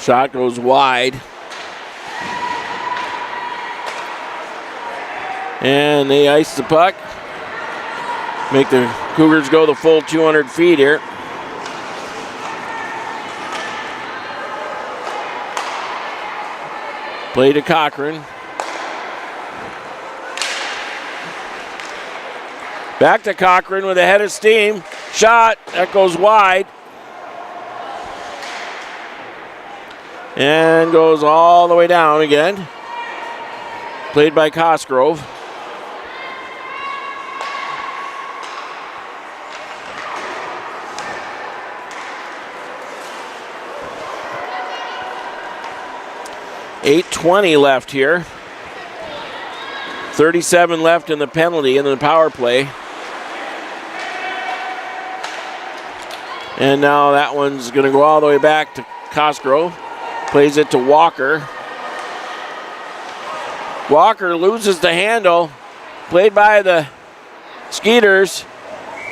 Shot goes wide. And they ice the puck. Make the Cougars go the full 200 feet here. Play to Cochran. Back to Cochran with a head of steam. Shot, that goes wide. And goes all the way down again. Played by Cosgrove. .820 left here. 37 left in the penalty in the power play. And now that one's going to go all the way back to Cosgrove. Plays it to Walker. Walker loses the handle. Played by the Skeeters.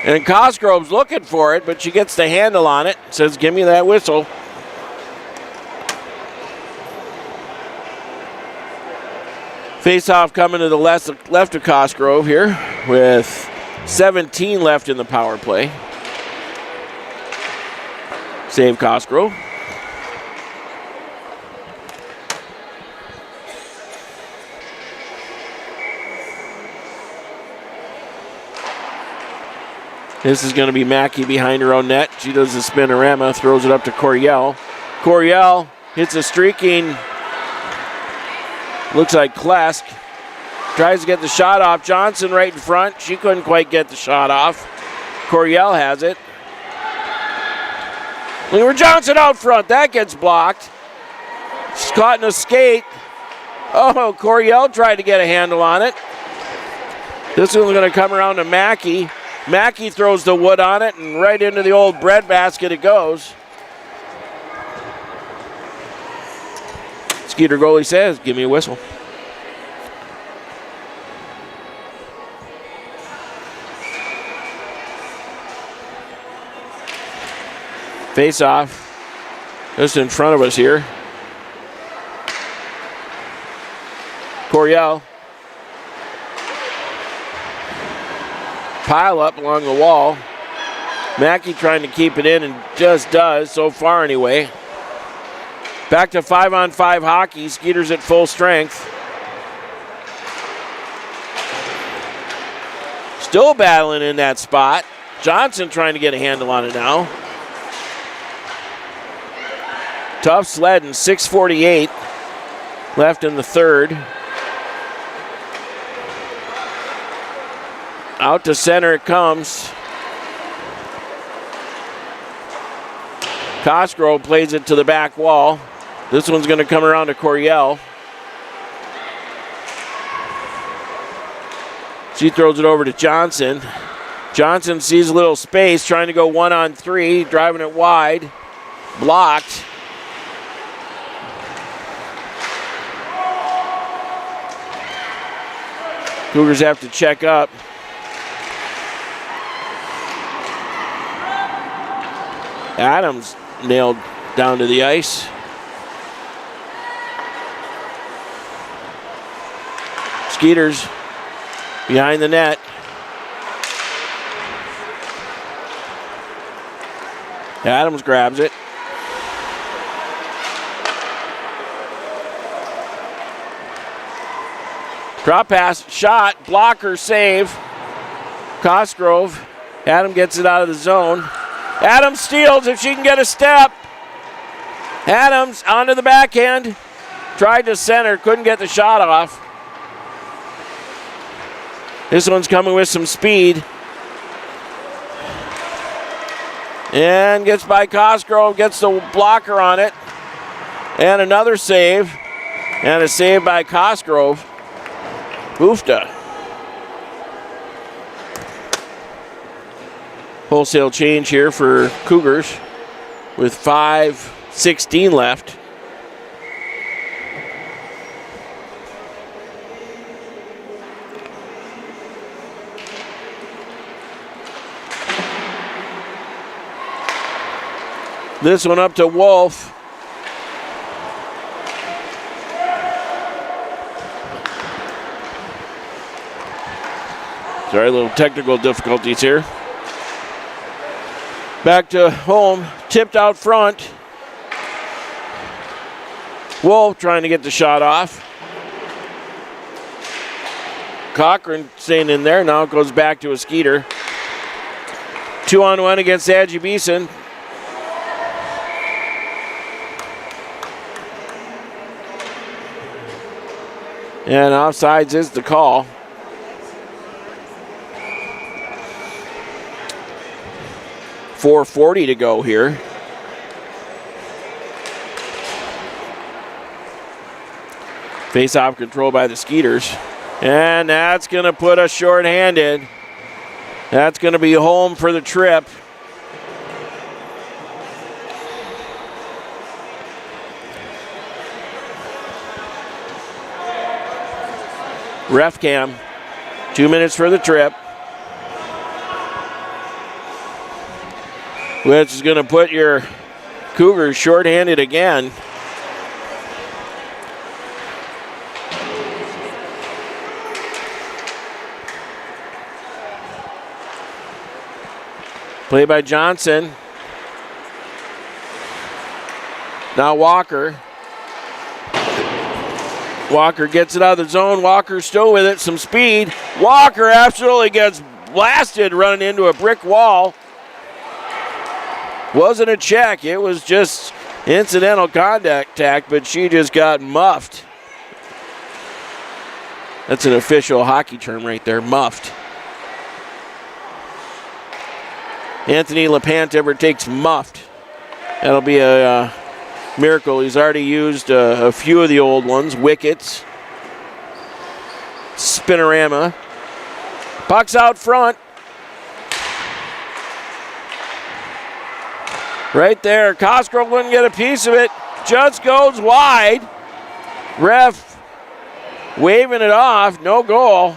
And Cosgrove's looking for it, but she gets the handle on it. Says, give me that whistle. Face-off coming to the left of Cosgrove here with 17 left in the power play. Save Cosgrove. This is going to be Mackey behind her own net. She does the spinorama, throws it up to Coryell. Coryell hits a streaking, looks like Klesk. Tries to get the shot off. Johnson right in front. She couldn't quite get the shot off. Coryell has it. Leroy Johnson out front. That gets blocked. She's caught in a skate. Oh, Coryell tried to get a handle on it. This one's going to come around to Mackey. Mackey throws the wood on it, and right into the old breadbasket it goes. Skeeter goalie says, give me a whistle. Face off just in front of us here. Coryell. Pile up along the wall. Mackey trying to keep it in and just does, so far anyway. Back to 5-on-5 hockey. Skeeters at full strength. Still battling in that spot. Johnson trying to get a handle on it now. Tough sledding, 6:48 left in the third. Out to center it comes. Cosgrove plays it to the back wall. This one's going to come around to Coryell. She throws it over to Johnson. Johnson sees a little space, trying to go 1-on-3, driving it wide. Blocked. Cougars have to check up. Adams nailed down to the ice. Skeeters behind the net. Adams grabs it. Drop pass, shot, blocker, save. Cosgrove. Adam gets it out of the zone. Adams steals if she can get a step. Adams onto the backhand. Tried to center, couldn't get the shot off. This one's coming with some speed. And gets by Cosgrove, gets the blocker on it. And another save. And a save by Cosgrove. Oofta. Wholesale change here for Cougars with 5:16 left. This one up to Wolf. Sorry, a little technical difficulties here. Back to home, tipped out front. Wolf trying to get the shot off. Cochran staying in there. Now it goes back to a Skeeter. 2-on-1 against Adji Beeson. And offsides is the call. .440 to go here. Face-off control by the Skeeters. And that's going to put us short-handed. That's going to be home for the trip. Ref cam. 2 minutes for the trip. Which is going to put your Cougars short-handed again. Play by Johnson. Now Walker. Walker gets it out of the zone. Walker still with it, some speed. Walker absolutely gets blasted running into a brick wall. Wasn't a check, it was just incidental contact, but she just got muffed. That's an official hockey term right there, muffed. Anthony LaPantever takes muffed. That'll be a miracle. He's already used a few of the old ones, wickets, spinorama. Puck's out front. Right there, Cosgrove wouldn't get a piece of it. Just goes wide. Ref waving it off, no goal.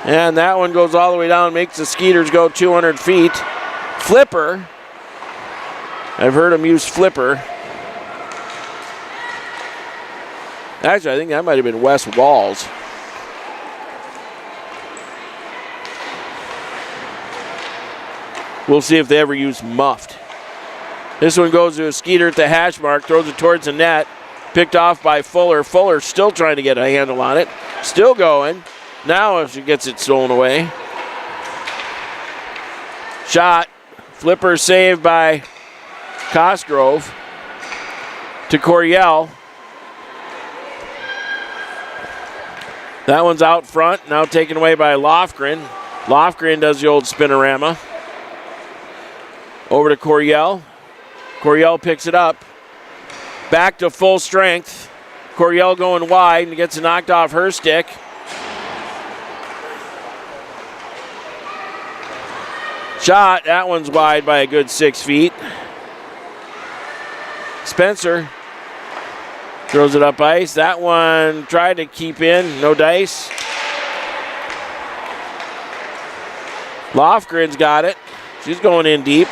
And that one goes all the way down, makes the Skeeters go 200 feet. Flipper I've heard them use flipper. Actually, I think that might have been Wes Walls. We'll see if they ever use muffed. This one goes to a Skeeter at the hash mark, throws it towards the net. Picked off by Fuller. Fuller still trying to get a handle on it. Still going. Now if she gets it stolen away. Shot. Flipper saved by Cosgrove to Coryell. That one's out front, now taken away by Lofgren. Lofgren does the old spinorama. Over to Coryell. Coryell picks it up. Back to full strength. Coryell going wide and gets it knocked off her stick. Shot, that one's wide by a good 6 feet. Spencer throws it up ice. That one tried to keep in, no dice. Lofgren's got it. She's going in deep.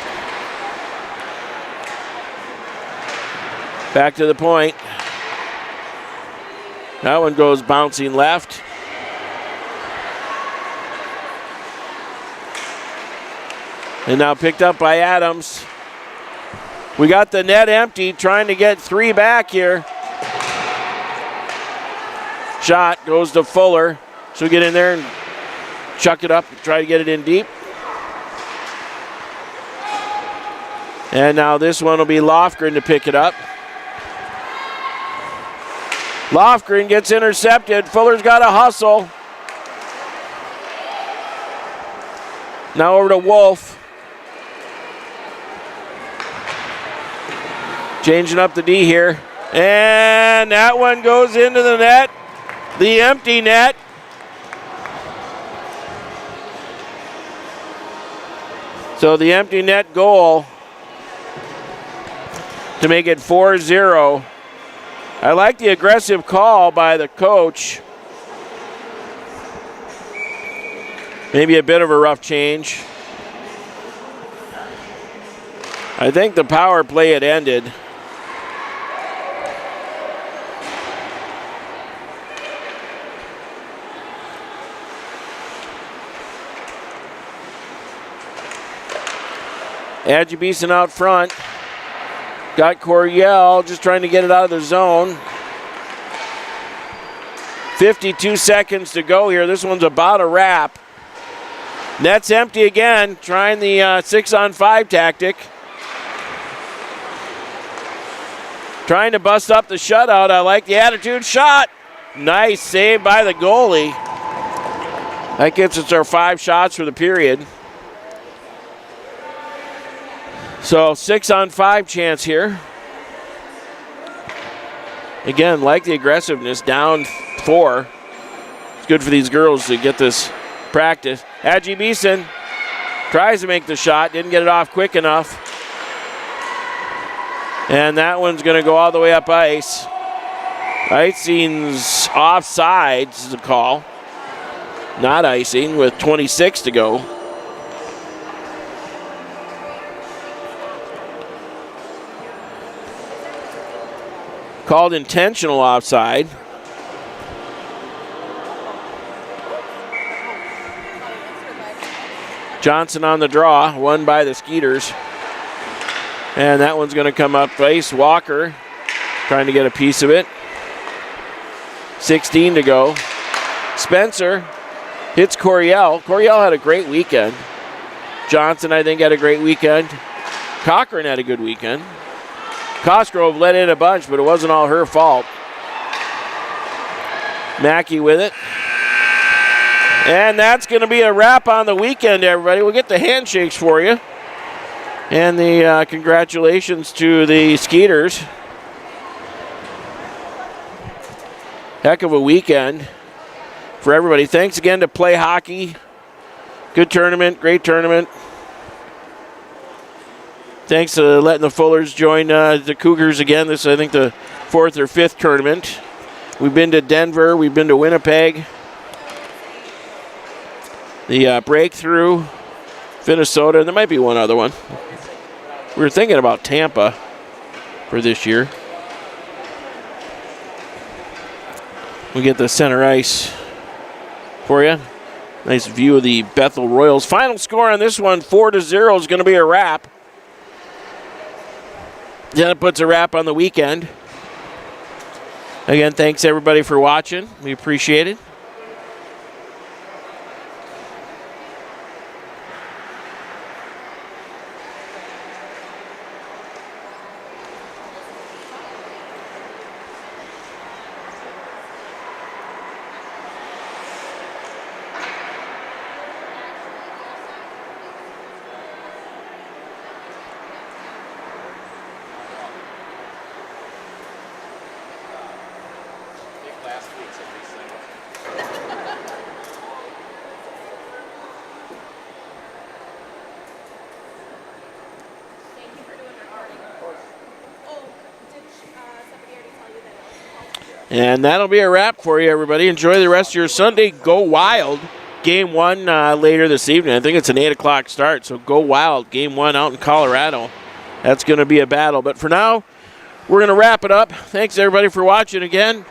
Back to the point. That one goes bouncing left. And now picked up by Adams. We got the net empty, trying to get 3 back here. Shot goes to Fuller. She'll get in there and chuck it up and try to get it in deep. And now this one will be Lofgren to pick it up. Lofgren gets intercepted. Fuller's got to hustle. Now over to Wolf. Changing up the D here. And that one goes into the net. The empty net. So the empty net goal to make it 4-0. I like the aggressive call by the coach. Maybe a bit of a rough change. I think the power play had ended. Adjubison out front. Got Coryell just trying to get it out of the zone. 52 seconds to go here. This one's about a wrap. Net's empty again, trying the 6-on-5 tactic. Trying to bust up the shutout. I like the attitude. Shot. Nice save by the goalie. That gets us our 5 shots for the period. So 6-on-5 chance here. Again, like the aggressiveness, down 4. It's good for these girls to get this practice. Adjubison tries to make the shot, didn't get it off quick enough. And that one's going to go all the way up ice. Icing's offside is the call. Not icing with 26 to go. Called intentional offside. Johnson on the draw, won by the Skeeters. And that one's going to come up ice. Walker trying to get a piece of it. 16 to go. Spencer hits Coryell. Coryell had a great weekend. Johnson, I think, had a great weekend. Cochran had a good weekend. Cosgrove let in a bunch, but it wasn't all her fault. Mackey with it. And that's going to be a wrap on the weekend, everybody. We'll get the handshakes for you. And the congratulations to the Skeeters. Heck of a weekend for everybody. Thanks again to Play Hockey. Good tournament, great tournament. Thanks to letting the Fullers join the Cougars again. This is, I think, the 4th or 5th tournament. We've been to Denver. We've been to Winnipeg. The Breakthrough, Finnesota, and there might be one other one. We were thinking about Tampa for this year. We get the center ice for you. Nice view of the Bethel Royals. Final score on this one, 4-0, is going to be a wrap. Then it puts a wrap on the weekend. Again, thanks everybody for watching. We appreciate it. And that'll be a wrap for you, everybody. Enjoy the rest of your Sunday. Go Wild. Game 1 later this evening. I think it's an 8 o'clock start, so go Wild. Game 1 out in Colorado. That's going to be a battle. But for now, we're going to wrap it up. Thanks, everybody, for watching again.